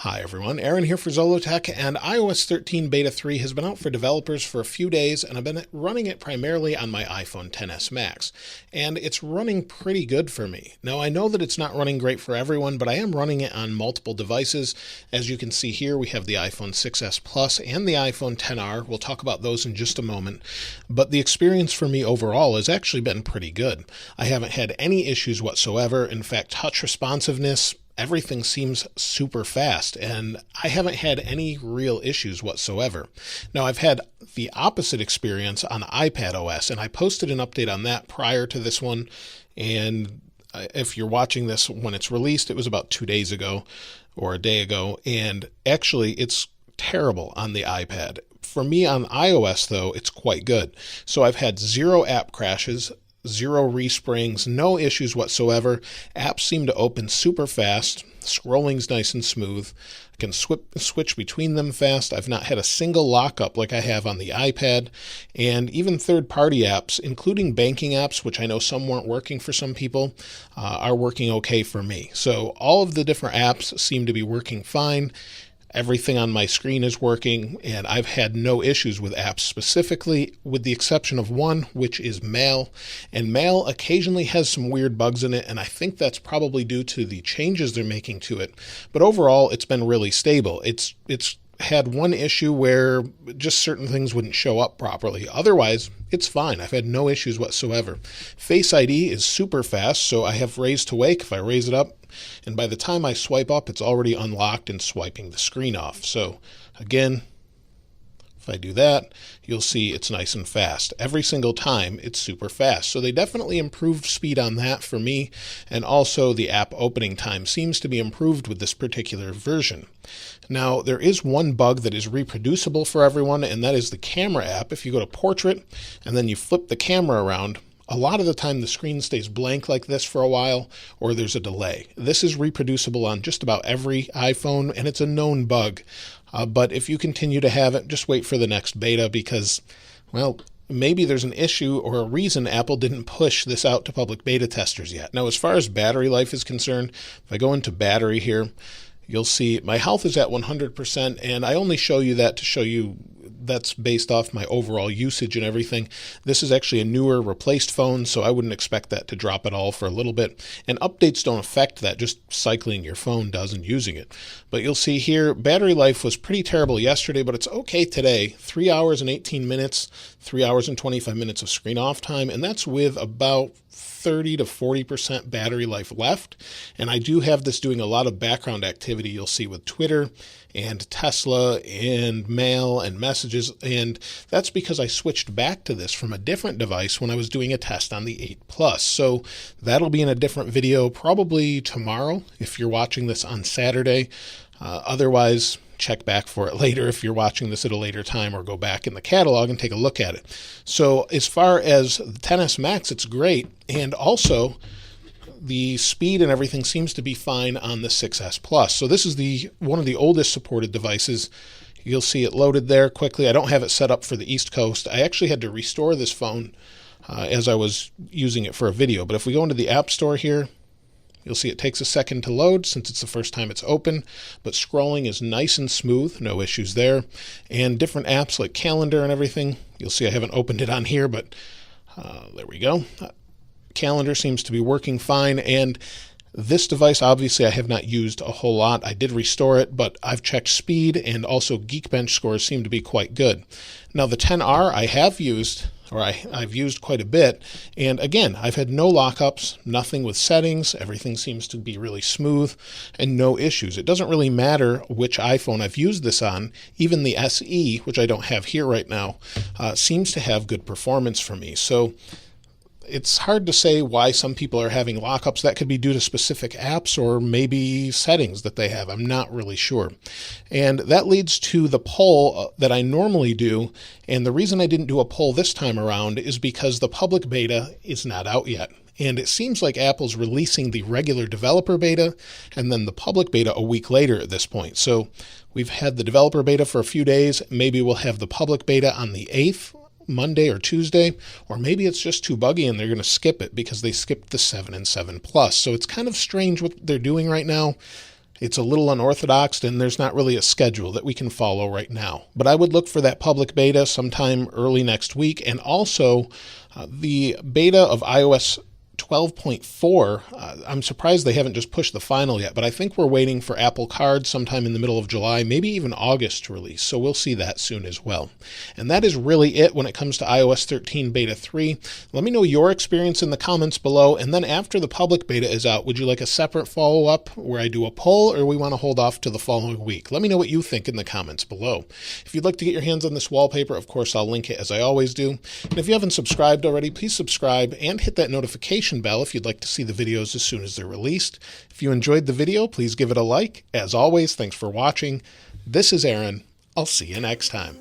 Hi everyone, Aaron here for Zollotech, and iOS 13 Beta 3 has been out for developers for a few days, and I've been running it primarily on my iPhone XS Max, and it's running pretty good for me. Now I know that it's not running great for everyone, but I am running it on multiple devices. As you can see here, we have the iPhone 6s Plus and the iPhone XR. We'll talk about those in just a moment, but the experience for me overall has actually been pretty good. I haven't had any issues whatsoever. In fact, touch responsiveness, everything seems super fast, and I haven't had any real issues whatsoever. Now, I've had the opposite experience on iPadOS, and I posted an update on that prior to this one, and if you're watching this when it's released, it was about 2 days ago or a day ago, and actually it's terrible on the iPad. For me on iOS, though, it's quite good. So I've had 0 app crashes, 0 resprings, no issues whatsoever. Apps seem to open super fast. Scrolling's nice and smooth. I can switch between them fast. I've not had a single lockup like I have on the iPad. And even third-party apps, including banking apps, which I know some weren't working for some people, are working okay for me. So all of the different apps seem to be working fine. Everything on my screen is working, and I've had no issues with apps specifically, with the exception of one, which is Mail. And Mail occasionally has some weird bugs in it, and I think that's probably due to the changes they're making to it. But overall, it's been really stable. It's had one issue where just certain things wouldn't show up properly. Otherwise, it's fine. I've had no issues whatsoever. Face ID is super fast, so I have raise to wake. If I raise it up, and by the time I swipe up, it's already unlocked and swiping the screen off. So again, if I do that, you'll see it's nice and fast. Every single time, it's super fast. So they definitely improved speed on that for me, and also the app opening time seems to be improved with this particular version. Now, there is one bug that is reproducible for everyone, and that is the camera app. If you go to Portrait, and then you flip the camera around, a lot of the time the screen stays blank like this for a while, or there's a delay. This is reproducible on just about every iPhone, and it's a known bug. But if you continue to have it, just wait for the next beta because, well, maybe there's an issue or a reason Apple didn't push this out to public beta testers yet. Now, as far as battery life is concerned, if I go into battery here, you'll see my health is at 100%, and I only show you that to show you that's based off my overall usage and everything. This is actually a newer replaced phone, so I wouldn't expect that to drop at all for a little bit. And updates don't affect that, just cycling your phone does and using it. But you'll see here, battery life was pretty terrible yesterday, but it's okay today. 3 hours and 18 minutes, 3 hours and 25 minutes of screen off time, and that's with about 30 to 40% battery life left. And I do have this doing a lot of background activity you'll see with Twitter and Tesla and Mail and Messages, and that's because I switched back to this from a different device when I was doing a test on the 8 Plus. So that'll be in a different video probably tomorrow if you're watching this on Saturday. Otherwise, check back for it later if you're watching this at a later time, or go back in the catalog and take a look at it. So as far as the XS Max, it's great, and also the speed and everything seems to be fine on the 6s Plus. So this is one of the oldest supported devices. You'll see it loaded there quickly. I don't have it set up for the East Coast. I actually had to restore this phone as I was using it for a video. But if we go into the App Store here, you'll see it takes a second to load since it's the first time it's open, but scrolling is nice and smooth, no issues there. And different apps like Calendar and everything, you'll see I haven't opened it on here, but there we go. Calendar seems to be working fine, and this device obviously I have not used a whole lot. I did restore it, but I've checked speed, and also Geekbench scores seem to be quite good. Now the XR I have used, or I've used quite a bit, and again, I've had no lockups, nothing with settings, everything seems to be really smooth, and no issues. It doesn't really matter which iPhone I've used this on. Even the SE, which I don't have here right now, seems to have good performance for me. So it's hard to say why some people are having lockups. That could be due to specific apps or maybe settings that they have. I'm not really sure. And that leads to the poll that I normally do. And the reason I didn't do a poll this time around is because the public beta is not out yet. And it seems like Apple's releasing the regular developer beta and then the public beta a week later at this point. So we've had the developer beta for a few days. Maybe we'll have the public beta on the 8th. Monday or Tuesday, or maybe it's just too buggy and they're going to skip it because they skipped the 7 and 7 Plus. So it's kind of strange what they're doing right now. It's a little unorthodox, and there's not really a schedule that we can follow right now. But I would look for that public beta sometime early next week, and also the beta of iOS 12.4, I'm surprised they haven't just pushed the final yet, but I think we're waiting for Apple Card sometime in the middle of July, maybe even August to release, so we'll see that soon as well. And that is really it when it comes to iOS 13 Beta 3. Let me know your experience in the comments below, and then after the public beta is out, would you like a separate follow-up where I do a poll, or we want to hold off to the following week? Let me know what you think in the comments below. If you'd like to get your hands on this wallpaper, of course, I'll link it as I always do. And if you haven't subscribed already, please subscribe and hit that notification bell if you'd like to see the videos as soon as they're released. If you enjoyed the video, please give it a like. As always, thanks for watching. This is Aaron. I'll see you next time.